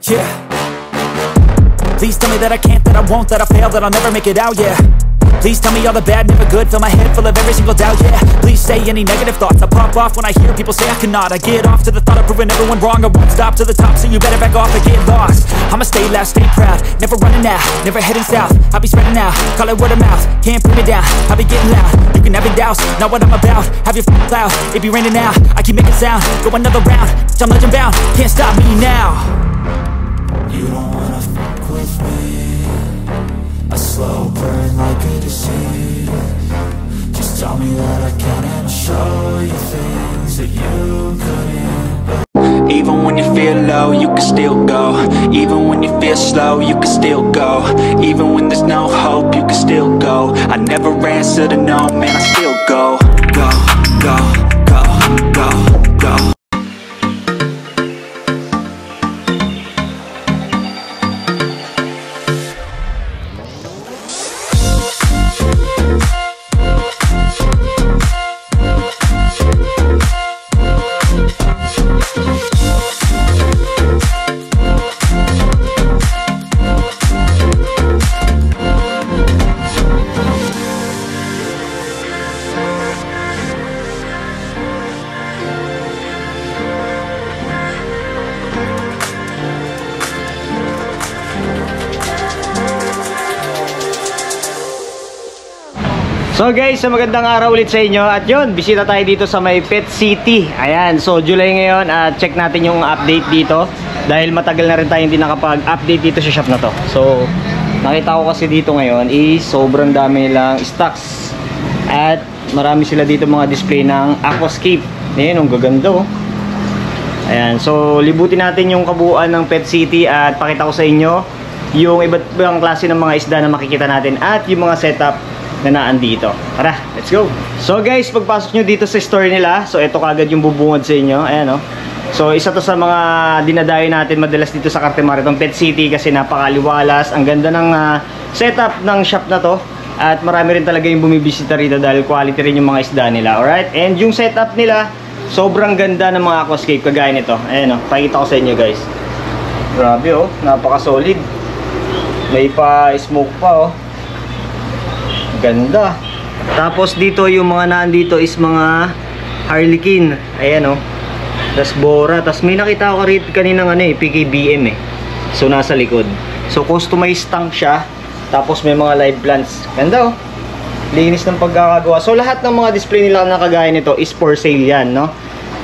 Yeah. Please tell me that I can't, that I won't, that I fail, that I'll never make it out, yeah. Please tell me all the bad, never good, fill my head full of every single doubt, yeah. Please say any negative thoughts, I pop off when I hear people say I cannot. I get off to the thought of proving everyone wrong, I won't stop to the top, so you better back off and get lost. I'ma stay loud, stay proud, never running out, never heading south. I'll be spreading out, call it word of mouth, can't put me down, I'll be getting loud. You can have your doubts, not what I'm about, have your cloud, it be raining now. I keep making sound, go another round, I'm legend bound, can't stop me now. You don't wanna fuck with me, a slow burn like a disease. Just tell me that I can and I'll show you things that you couldn't. Even when you feel low, you can still go. Even when you feel slow, you can still go. Even when there's no hope, you can still go. I never answer to no, man, I still go. Go, go, go, go, go. So guys, magandang araw ulit sa inyo. At yun, bisita tayo dito sa may Pet City. Ayan, so July ngayon at check natin yung update dito. Dahil matagal na rin tayo hindi nakapag-update dito sa shop na to. So, nakita ko kasi dito ngayon is sobrang dami nilang stocks. At marami sila dito mga display ng aquascape. Ayan, ang gaganda oh. Ayan, so libutin natin yung kabuuan ng Pet City at pakita ko sa inyo yung iba't ibang klase ng mga isda na makikita natin at yung mga setup na naandito. Tara, let's go. So guys, pagpasok nyo dito sa store nila, so ito kagad yung bubungad sa inyo. Ayan o. So isa to sa mga dinadayo natin madalas dito sa Cartimar, itong Pet City, kasi napakaliwalas. Ang ganda ng setup ng shop na to. At marami rin talaga yung bumibisita rito dahil quality rin yung mga isda nila. Alright, and yung setup nila, sobrang ganda ng mga aquascape kagaya nito. Ayan o, pakita ko sa inyo guys. Grabe o, napaka solid. May pa smoke pa o. Ganda. Tapos dito yung mga nandito is mga harlequin. Ayan oh. Tas bora. Tas may nakita ko rin kaninang PKBM eh. So nasa likod. So customized tank siya. Tapos may mga live plants. Ganda oh. Linis ng pagkakagawa. So lahat ng mga display nila na kagaya nito is for sale yan, no?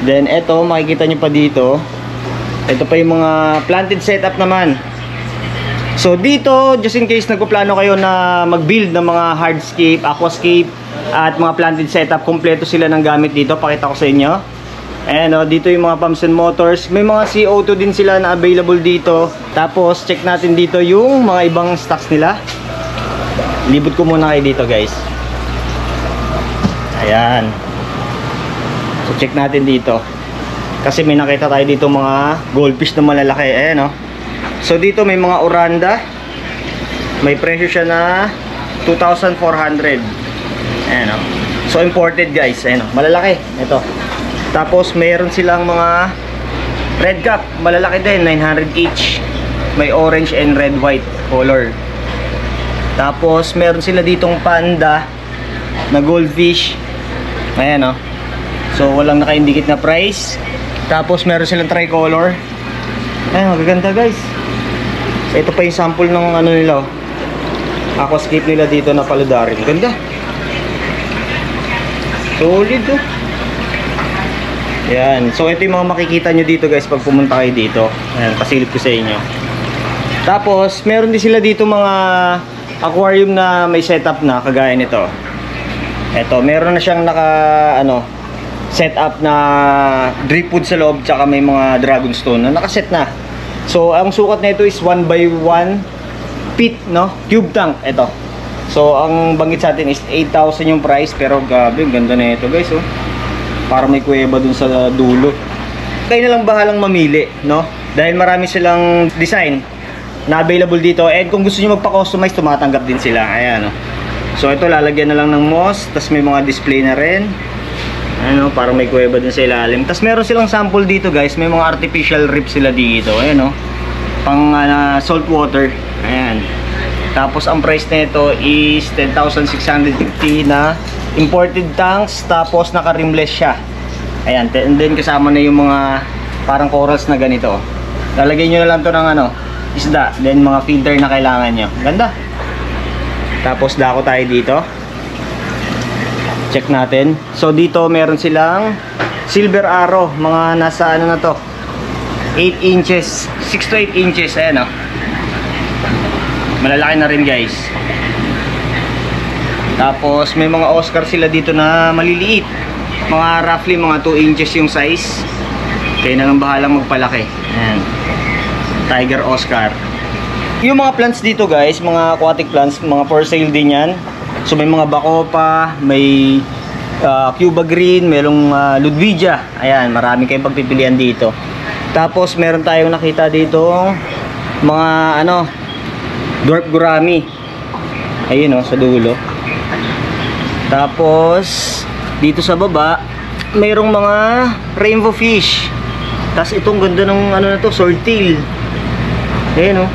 Then eto, makikita nyo pa dito. Ito pa yung mga planted setup naman. So dito, just in case nagpaplano kayo na mag-build ng mga hardscape, aquascape at mga planted setup, kompleto sila ng gamit dito. Pakita ko sa inyo. Ayan o, dito yung mga pumps and motors. May mga CO2 din sila na available dito. Tapos check natin dito yung mga ibang stocks nila. Libot ko muna kayo dito guys. Ayan. So check natin dito. Kasi may nakita tayo dito mga goldfish na malalaki. Ayan o. So dito may mga oranda. May presyo siya na 2,400. Ayan o. So imported guys. Ayan o. Malalaki. Ito. Tapos mayroon silang mga red cap. Malalaki din. 900 each. May orange and red white color. Tapos meron sila ditong panda na goldfish. Ayan o. So walang naka-indicate na price. Tapos meron silang tricolor. Ayan, magaganda guys. So, ito pa yung sample ng ano nila, aquascape nila dito na paludarin. Ganda. Solid oh. Ayan. So ito yung mga makikita nyo dito guys pag pumunta kayo dito. Ayan, pasilip ko sa inyo. Tapos meron din sila dito mga aquarium na may setup na kagaya nito. Ito, meron na siyang naka setup na drip food sa loob, tsaka may mga dragonstone na nakaset na. So ang sukat na ito is 1 by 1 feet, no? Cube tank ito. So ang banggit sa atin is 8,000 yung price, pero gabi, ganda na ito guys oh. Para may kuweba dun sa dulo. Kayo na lang bahalang mamili, no? Dahil marami silang design na available dito, and kung gusto niyo magpa-customize, tumatanggap din sila. Ayan oh. So ito, lalagyan na lang ng moss, tas may mga display na rin. Ano, para may kuweba dun sa ilalim. Tas meron silang sample dito guys, may mga artificial reef sila dito. Ayan oh. pang salt water. Ayan. Tapos ang price nito is 10,650 na imported tanks, tapos naka-rimless siya. Ayan, and then kasama na yung mga parang corals na ganito. Lalagay nyo na lang to ng isda, then mga filter na kailangan nyo. Ganda. Tapos dako tayo dito. Check natin. So dito meron silang silver arrow, mga nasa na to, 8 inches, 6 to 8 inches. Ayan malalaki na rin, guys. Tapos may mga Oscar sila dito na maliliit, mga roughly mga 2 inches yung size. Kaya na lang bahalang magpalaki. Ayan. Tiger Oscar. Yung mga plants dito, guys, mga aquatic plants, mga for sale din yan. So may mga bacopa, may Cuba Green, merong Ludwigia. Ayan, marami kayong pagpipilian dito. Tapos meron tayong nakita dito mga dwarf gurami. Ayun sa dulo. Tapos dito sa baba mayroong mga rainbow fish. Tapos itong ganda ng na to, swordtail. Ayun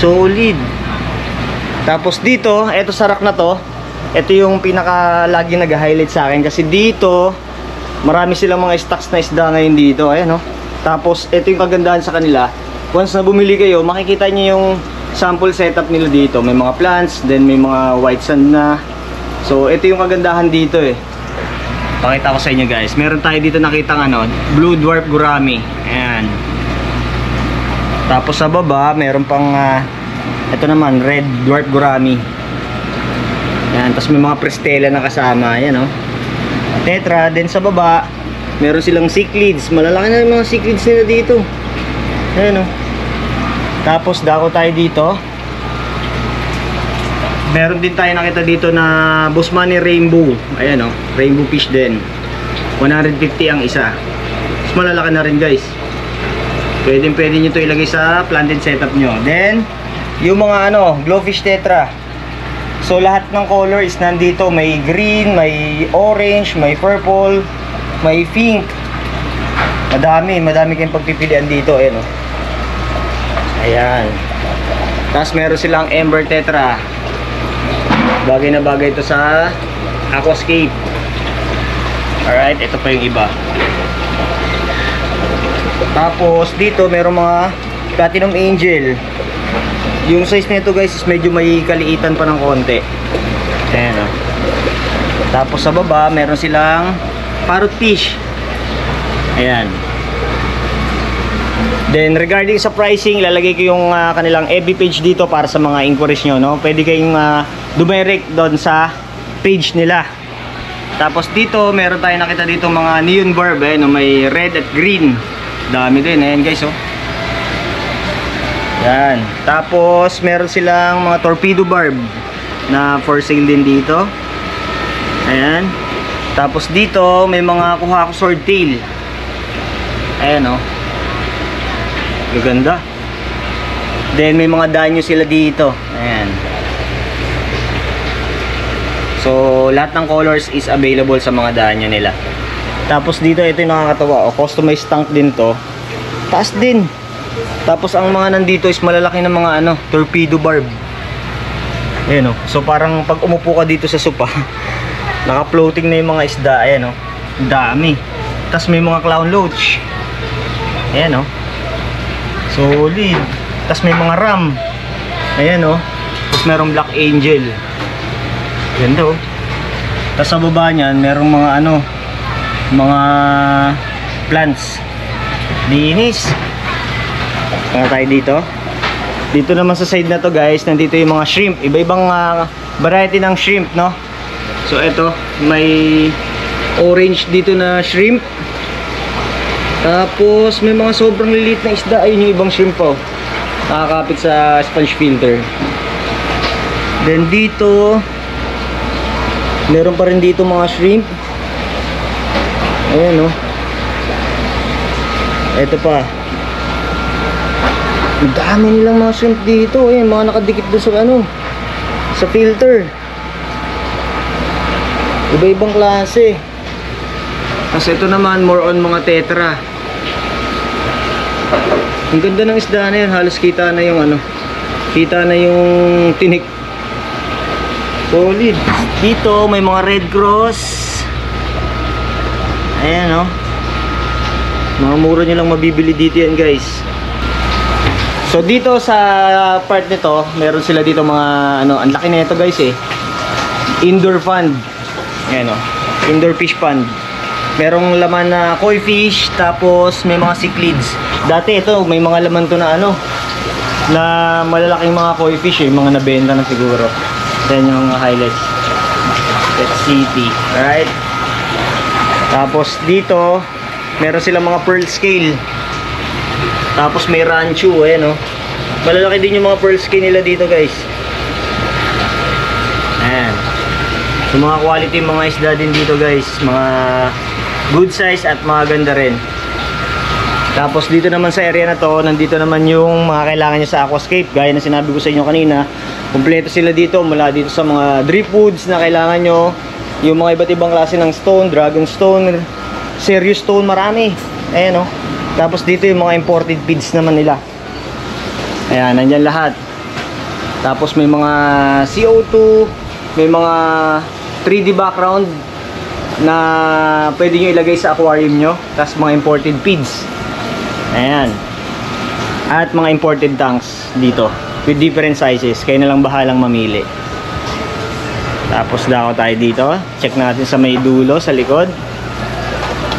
solid. Tapos dito, eto sa rack na to, ito yung pinaka lagi nag-highlight sa akin kasi dito marami silang mga stocks na isda ngayon dito. Ayan Tapos ito yung kagandahan sa kanila. Once na bumili kayo, makikita niyo yung sample setup nila dito. May mga plants, then may mga white sand na. So ito yung kagandahan dito Pakita ko sa inyo, guys. Meron tayo dito nakitang blue dwarf gurami. Ayan. Tapos sa baba, meron pang ito naman, red dwarf gurami. Ayan. Tapos may mga prestella na kasama. Ayan tetra. Then sa baba, meron silang cichlids. Malalaki na yung mga cichlids nila dito. Ayan Tapos dako tayo dito. Meron din tayo nakita dito na Busmani Rainbow. Ayan rainbow fish din. 150 ang isa. Mas malalaki na rin, guys. Pwede nyo to ilagay sa planted setup nyo. Then yung mga glowfish tetra. So lahat ng color is nandito. May green, may orange, may purple, may pink. Madami kayong pagpipilian dito. Ayan. Tapos meron silang Ember Tetra. Bagay na bagay ito sa aquascape. Alright, ito pa yung iba. Tapos dito meron mga Platinum Angel. Yung size nito, guys, is medyo may kaliitan pa ng konti. Ayan Tapos sa baba meron silang Parrot Fish. Ayan. Then regarding sa pricing, lalagay ko yung kanilang FB page dito para sa mga inquiries nyo, Pwede kayong dumirect doon sa page nila. Tapos dito, meron tayo nakita dito mga neon barb, may red at green. Dami din, ayan, guys, Yan. Tapos meron silang mga torpedo barb na for sale din dito. Ayan. Tapos dito, may mga kuha ko swordtail. Ayan, ganda. Then may mga danyo sila dito. Ayan. So lahat ng colors is available sa mga danyo nila. Tapos dito, ito yung nakakatawa. Customized tank din to. Taas din. Tapos ang mga nandito is malalaki na mga torpedo barb. Ayan So parang pag umupo ka dito sa sopa, naka-floating na yung mga isda. Ayan dami. Tapos may mga clown loach. Ayan solid. Tapos may mga ram. Ayan Tapos merong black angel. Ganda Tapos sa baba niyan merong mga mga plants. Linis. Kaya tayo dito. Dito naman sa side na to, guys, nandito yung mga shrimp. Iba-ibang variety ng shrimp, So ito, may orange dito na shrimp. Tapos may mga sobrang lilit na isda. Ayun yung ibang shrimp nakakapit sa sponge filter. Then dito meron pa rin dito mga shrimp. Ayan ito pa. Ang dami nilang mga shrimp dito. Ayan, mga nakadikit doon sa sa filter. Iba-ibang klase. Kasi ito naman more on mga tetra. Ang ganda ng isda na yun. Halos kita na yung ano. Kita na yung tinik. Solid. Dito may mga Red Cross. Ayan o. Mga mura nyo lang mabibili dito yan guys. So dito sa part nito, meron sila dito mga ano, ang laki na ito guys eh. Indoor fund. Ayan o. Indoor fish pond. Merong laman na koi fish, tapos may mga cichlids. Dati ito, may mga laman to na ano, na malalaking mga koi fish eh, mga nabenta na siguro. Yan yung mga highlights. Pet City, right? Tapos dito, meron silang mga pearl scale. Tapos may rancho, ayan oh. Malalaki din yung mga pearl scale nila dito guys. Ayan. So mga quality mga isda din dito guys, mga good size at mga ganda rin. Tapos dito naman sa area na to, nandito naman yung mga kailangan nyo sa aquascape. Gaya na sinabi ko sa inyo kanina, kumpleto sila dito, mula dito sa mga driftwoods na kailangan nyo, yung mga iba't ibang klase ng stone, dragon stone, serious stone, marami. Ayan o. Tapos dito yung mga imported feeds naman nila. Ayan, nandyan lahat. Tapos may mga CO2, may mga 3D background na pwede nyo ilagay sa aquarium nyo. Tapos mga imported feeds. Ayan. At mga imported tanks dito with different sizes. Kayo na lang bahalang mamili. Tapos dako tayo dito. Check natin sa may dulo, sa likod.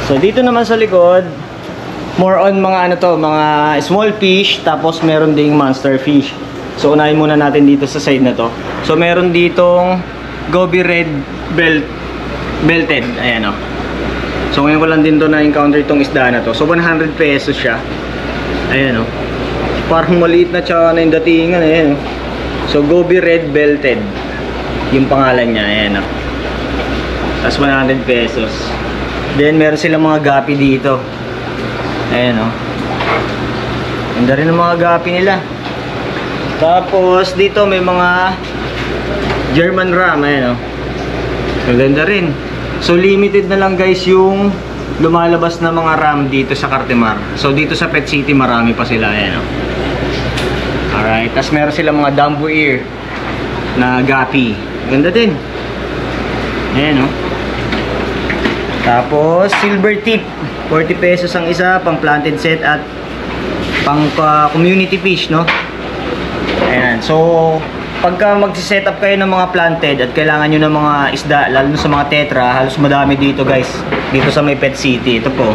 So dito naman sa likod, more on mga ano to, mga small fish. Tapos meron ding monster fish. So unahin muna natin dito sa side na to. So meron ditong Goby Red Belted. Ayan o. So ngayon ko lang din to na-encounter itong isda na to. So 100 pesos siya. Ayan o. Parang maliit na tsaka na yung datingan. Ayan o. So Goby Red Belted yung pangalan niya. Ayan o. Tapos 100 pesos. Then meron silang mga gapi dito. Ayan o. Ganda rin ang mga gapi nila. Tapos dito may mga German ram. Ayan o. Maganda rin. So limited na lang guys yung lumalabas na mga ram dito sa Cartimar. So dito sa Pet City marami pa sila. Ayan o. Alright. Tapos meron silang mga Dumbo Ear na gapi. Ganda din. Ayan o. Tapos silver tip. 40 pesos ang isa. Pang planted set at pang community fish, no? Ayan. So pagka mag-set up kayo ng mga planted at kailangan nyo ng mga isda, lalo sa mga tetra, halos madami dito guys. Dito sa may Pet City. Ito po.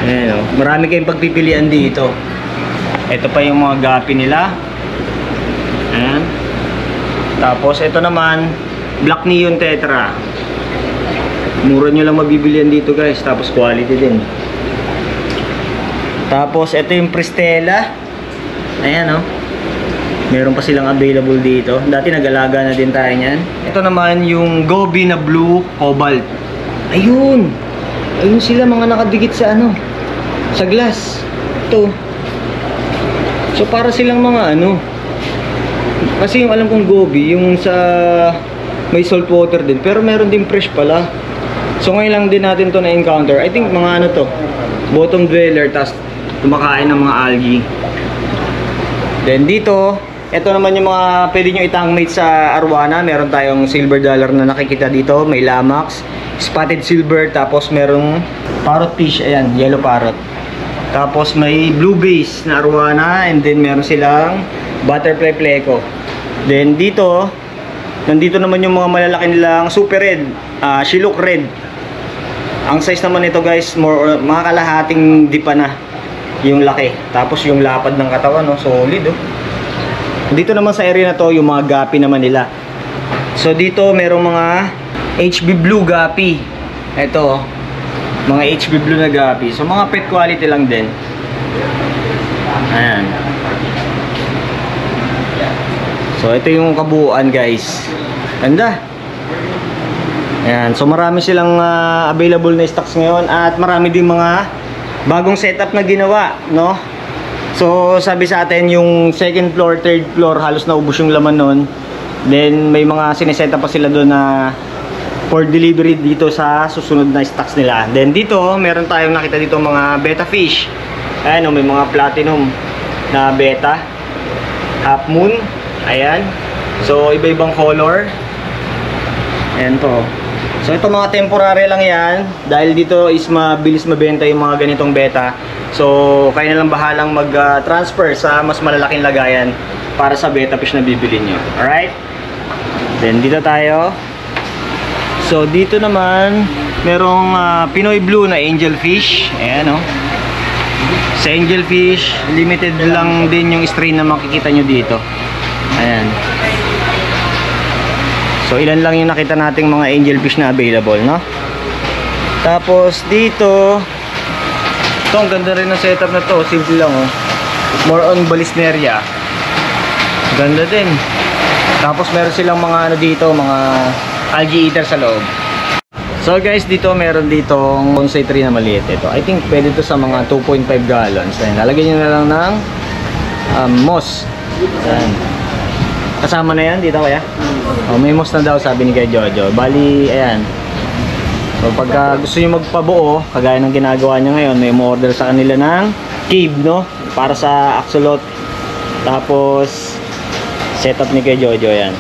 Ayan o. Marami kayong pagpipilian dito. Ito pa yung mga gapi nila. Ayan. Tapos ito naman, Black Neon Tetra. Mura nyo lang mabibilian dito guys. Tapos quality din. Tapos ito yung Pristela. Ayan o. Meron pa silang available dito. Dati nag-alaga na din tayo niyan. Ito naman yung Goby na Blue Cobalt. Ayun. Ayun sila mga nakadikit sa ano, sa glass. Ito. So para silang mga ano. Kasi yung alam kong Goby, yung sa may salt water din. Pero meron din fresh pala. So ngayon lang din natin to na-encounter. I think mga ano to, bottom dweller, tas kumakain ng mga algae. Then dito, ito naman yung mga pwede nyo itangmate sa arwana. Meron tayong silver dollar na nakikita dito. May lamax, spotted silver, tapos merong parrot fish. Ayan, yellow parrot. Tapos may blue base na arwana. And then meron silang butterfly pleco. Then dito, nandito naman yung mga malalaki nilang super red, Shiluk red. Ang size naman nito guys, mga kalahating dipa na yung laki. Tapos yung lapad ng katawan, no? Solid oh. Dito naman sa area na to, yung mga gapi naman nila. So dito merong mga HB Blue gapi. Ito, mga HB Blue na gapi. So mga pet quality lang din. Ayan. So ito yung kabuuan guys. Ganda. Ayan. So marami silang available na stocks ngayon. At marami din mga bagong setup na ginawa, no? So sabi sa atin yung second floor, third floor halos naubos yung laman nun. Then may mga sineset up pa sila doon na for delivery dito sa susunod na stocks nila. Then dito, meron tayong nakita dito mga betta fish. Ayan, may mga platinum na betta, half moon. Ayan. So, iba-ibang color. Ayan to. So, ito mga temporary lang yan. Dahil dito is mabilis mabenta yung mga ganitong betta. So, kayo na lang bahalang mag-transfer sa mas malalaking lagayan para sa betta fish na bibili nyo. Alright? Then, dito tayo. So, dito naman, merong Pinoy Blue na angelfish. Ayan, o. Sa angelfish, limited lang din yung strain na makikita nyo dito. Ayan. So, ilan lang yung nakita nating mga angelfish na available, no? Tapos, dito, ito, ang ganda rin ng setup na to. Simple lang, oh. More on Balisneria. Ganda din. Tapos, meron silang mga ano dito, mga algae eater sa loob. So guys, dito meron ditong bonsai tree na maliit. Ito, I think pwede to sa mga 2.5 gallons. Ayan, lalagyan nyo na lang ng moss. Ayan. Kasama na yan dito kaya? Oh, may moss na daw sabi ni Kuya Jojo. Bali, ayan. So pagka gusto nyo magpabuo, kagaya ng ginagawa nyo ngayon, may umorder sa kanila ng cave, no? Para sa axolot. Tapos setup ni Kuya Jojo, ayan.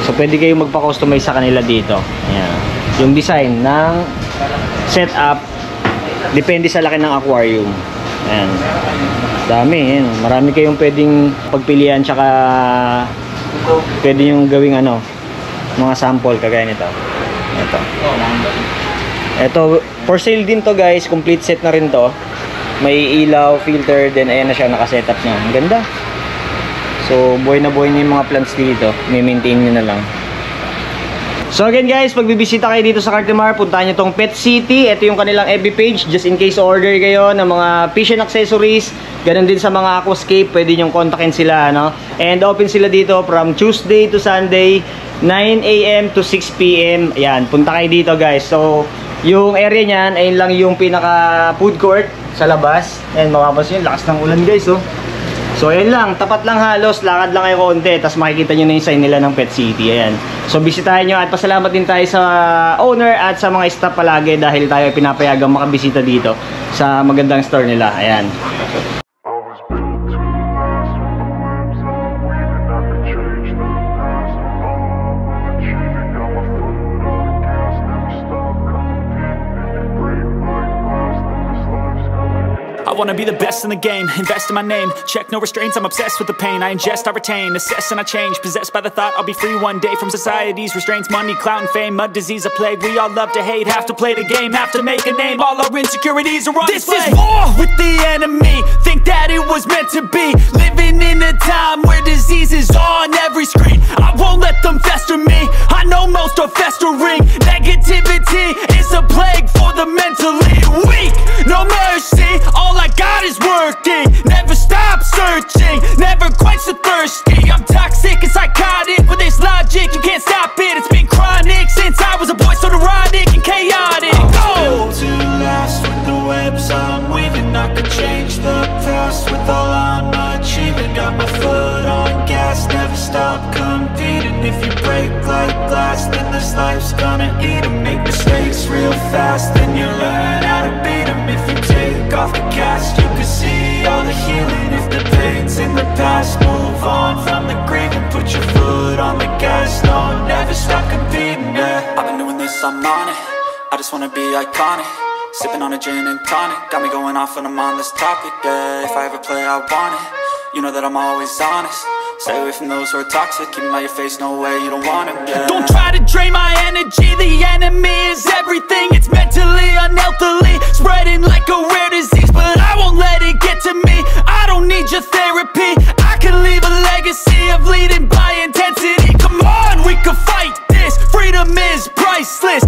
So pwede kayong magpa-customize sa kanila dito. Ayan. Yung design ng setup depende sa laki ng aquarium. Ayan. Dami, ayan. Marami kayong pwedeng pagpilian, tsaka pwede yung gawing ano, mga sample kagaya nito. Ito for sale din to guys, complete set na rin to. May ilaw, filter, then ayan na siya, naka-setup niya. Ang ganda. So, buhay na buhay niyo yung mga plants dito. May-maintain nyo na lang. So again guys, pag bibisita kayo dito sa Cartimar, puntahan nyo tong Pet City. Ito yung kanilang FB page. Just in case order kayo ng mga fish and accessories. Ganon din sa mga aquascape. Pwede nyo kontakin sila, no? And open sila dito from Tuesday to Sunday, 9 AM to 6 PM. Ayan, punta kayo dito guys. So, yung area nyan, ayun lang yung pinaka food court sa labas. And mapapansin nyo, lakas ng ulan guys, oh. So ayan lang, tapat lang halos, lakad lang kayo konti, tapos makikita nyo na yung sign nila ng Pet City. Ayan. So bisitahin nyo at pasalamat din tayo sa owner at sa mga staff palagi dahil tayo pinapayagang makabisita dito sa magandang store nila. Ayan. I wanna be the best in the game, invest in my name. Check no restraints, I'm obsessed with the pain. I ingest, I retain, assess and I change. Possessed by the thought I'll be free one day from society's restraints. Money, clout and fame, a disease, a plague. We all love to hate, have to play the game, have to make a name. All our insecurities are on display. This is war with the enemy, think that it was meant to be. Living in a time where disease is on every screen. I won't let them fester me, I know most are festering. Negativity is a plague for the mentally weak. No mercy, all I got is working. Never stop searching, never quite so thirsty. I'm toxic and psychotic with this logic, you can't stop it. It's been chronic since I was a boy, so neurotic and chaotic. Built to last with the webs I'm weaving. I could change the past with all I'm achieving. Got my foot on gas, never stop competing. If you break like glass, then this life's gonna eat 'em. Make mistakes real fast, then you learn how to beat 'em. If you take off the cast, you can see all the healing. If the pain's in the past, move on from the grave and put your foot on the gas. No, never stop competing, yeah. I've been doing this, I'm on it. I just wanna be iconic. Sipping on a gin and tonic, got me going off when I'm on this topic, yeah. If I ever play, I want it. You know that I'm always honest. Stay away from those who are toxic. Keep them out your face, no way, you don't want them, yeah. Don't try to drain my energy. The enemy is everything. It's mentally, unhealthily, spreading like a rare disease. But I won't let it get to me. I don't need your therapy. I can leave a legacy of leading by intensity. Come on, we can fight this. Freedom is priceless.